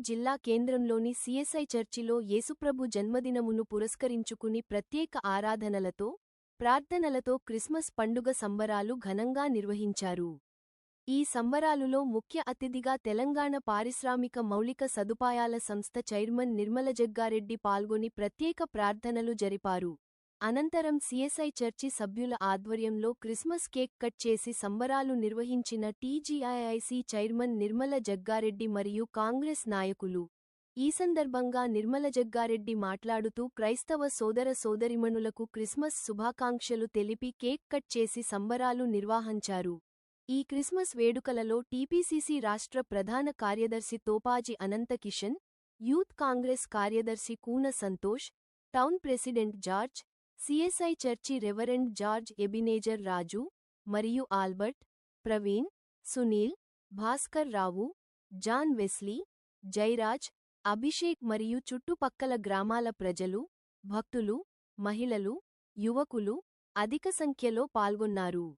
జిల్లా కేంద్రంలోని సిఎస్ఐ చర్చిలో యేసుప్రభు జన్మదినమును పురస్కరించుకుని ప్రత్యేక ఆరాధనలతో, ప్రార్థనలతో క్రిస్మస్ పండుగ సంబరాలు ఘనంగా నిర్వహించారు. ఈ సంబరాలులో ముఖ్య అతిథిగా తెలంగాణ పారిశ్రామిక మౌలిక సదుపాయాల సంస్థ చైర్మన్ నిర్మల జగ్గారెడ్డి పాల్గొని ప్రత్యేక ప్రార్థనలు జరిపారు. అనంతరం సిఎస్ఐ చర్చి సభ్యుల ఆధ్వర్యంలో క్రిస్మస్ కేక్ కట్ చేసి సంబరాలు నిర్వహించిన టీజీఐఐసి చైర్మన్ నిర్మల జగ్గారెడ్డి మరియు కాంగ్రెస్ నాయకులు. ఈ సందర్భంగా నిర్మల జగ్గారెడ్డి మాట్లాడుతూ క్రైస్తవ సోదర సోదరిమణులకు క్రిస్మస్ శుభాకాంక్షలు తెలిపి కేక్ కట్ చేసి సంబరాలు నిర్వహించారు. ఈ క్రిస్మస్ వేడుకలలో టీపీసీసీ రాష్ట్ర ప్రధాన కార్యదర్శి తోపాజి అనంతకిషన్, యూత్ కాంగ్రెస్ కార్యదర్శి Koona Santosh, town president George, CSI church reverend George Ebenezer Raju మరియు Albert, Praveen, Sunil, Bhaskar Rao, John Wesley, Jairaj, Abhishek మరియు చుట్టుపక్కల గ్రామాల ప్రజలు, భక్తులు, మహిళలు, యువకులు అధిక సంఖ్యలో పాల్గొన్నారు.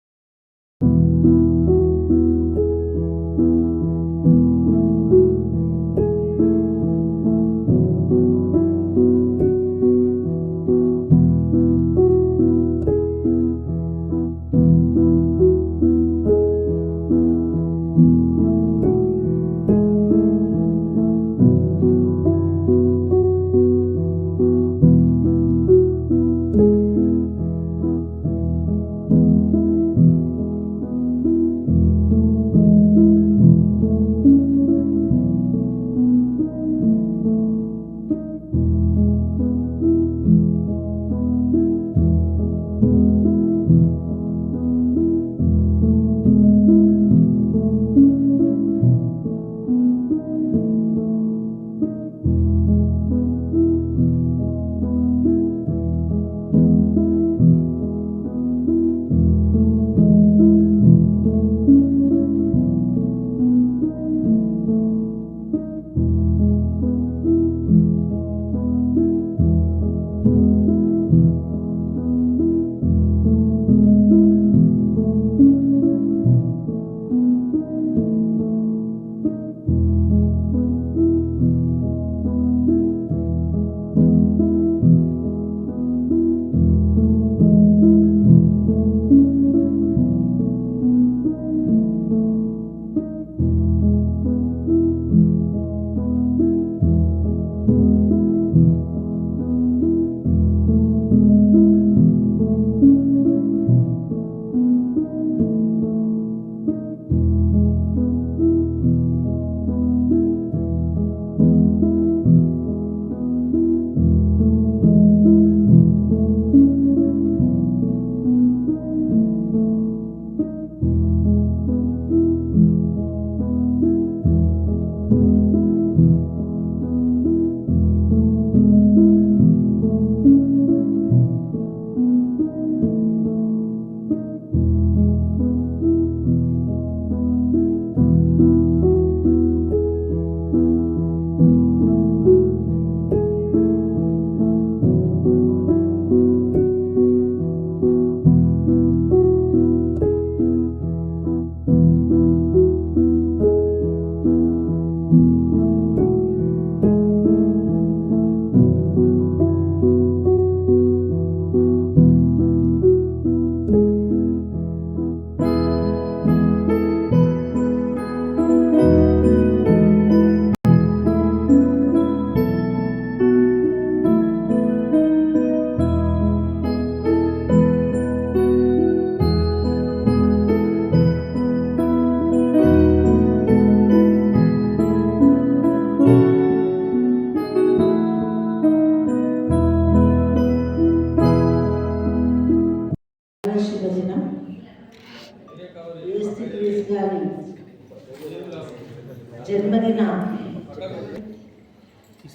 జన్మదిన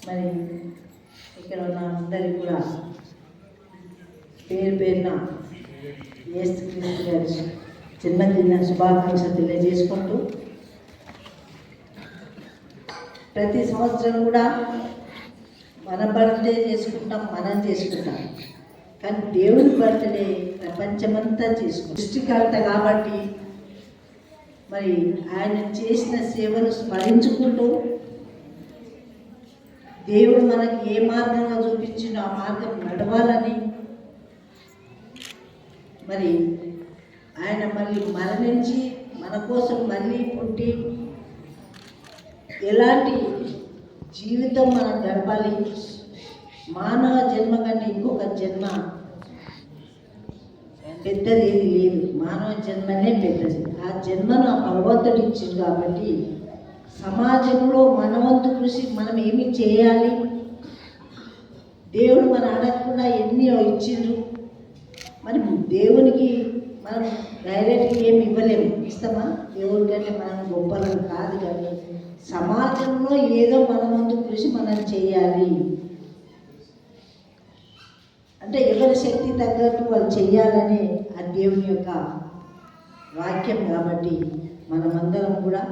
మరి ఇక్కడ ఉన్న అందరికీ కూడా పేరు పేరున యేసుక్రీస్తు గారి జన్మదిన శుభాకాంక్షలు తెలియజేసుకుంటూ ప్రతి సంవత్సరం కూడా మన బర్త్డే చేసుకుంటాం, మనం చేసుకుంటాం. కానీ దేవుని బర్త్డే ప్రపంచమంతా చేసుకుంటాం. సృష్టికర్త కాబట్టి మరి ఆయన చేసిన సేవను స్మరించుకుంటూ దేవుడు మనకి ఏ మార్గంలో చూపించిండో ఆ మార్గం నడవాలని, మరి ఆయన మళ్ళీ మరణించి మన కోసం మళ్ళీ పుట్టి ఎలాంటి జీవితం మనం గడపాలి, మానవ జన్మ కంటే ఇంకొక జన్మ పెద్దది ఏది లేదు, మానవ జన్మనే పెద్దది. ఆ జన్మను ఆ భగవంతుడు ఇచ్చింది కాబట్టి సమాజంలో మన వంతు కృషి మనం ఏమి చేయాలి. దేవుడు మన అడగకుండా ఎన్నో ఇచ్చిండ్రు, మరి దేవునికి మనం డైరెక్ట్గా ఏమి ఇవ్వలేము. ఇస్తామా? దేవుడి కంటే మనం గొప్పలను కాదు, కానీ సమాజంలో ఏదో మన వంతు కృషి మనం చేయాలి. అంటే ఎవరి శక్తి తగ్గట్టు వాళ్ళు చెయ్యాలని ఆ దేవుని యొక్క వాక్యం. కాబట్టి మనమందరం కూడా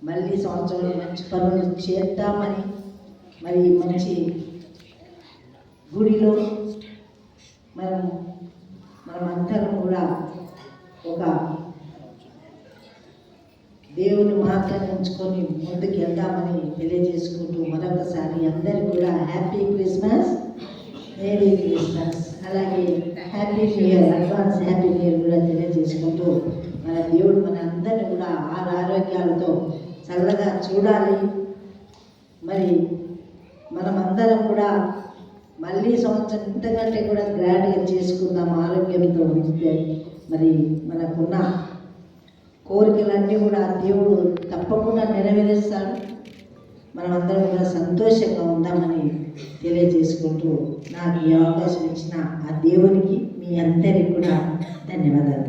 మళ్ళీ సంవత్సరంలో మంచి పనులు చేద్దామని, మరి మంచి గుడిలో మనమందరం కూడా ఒక దేవుని మార్గాన్ని ఉంచుకొని ముందుకు వెళ్దామని తెలియజేసుకుంటూ మరొకసారి అందరికీ కూడా హ్యాపీ క్రిస్మస్, మేరీ క్రిస్మస్, అలాగే happy new year, advance happy new year కూడా తెలియజేసుకుంటూ మన దేవుడు మన అందరినీ కూడా ఆరోగ్యాలతో చల్లగా చూడాలి. మరి మనమందరం కూడా మళ్ళీ సంవత్సరం ఇంతకంటే కూడా గ్రాండ్గా చేసుకుందాం ఆరోగ్యంతో ఉంటే. మరి మనకున్న కోరికలన్నీ కూడా దేవుడు తప్పకుండా నెరవేరుస్తాడు. మనమందరం కూడా సంతోషంగా ఉందామని తెలియజేసుకుంటూ నాకు ఈ అవకాశం ఇచ్చిన ఆ దేవునికి మీ అందరికీ కూడా ధన్యవాదాలు.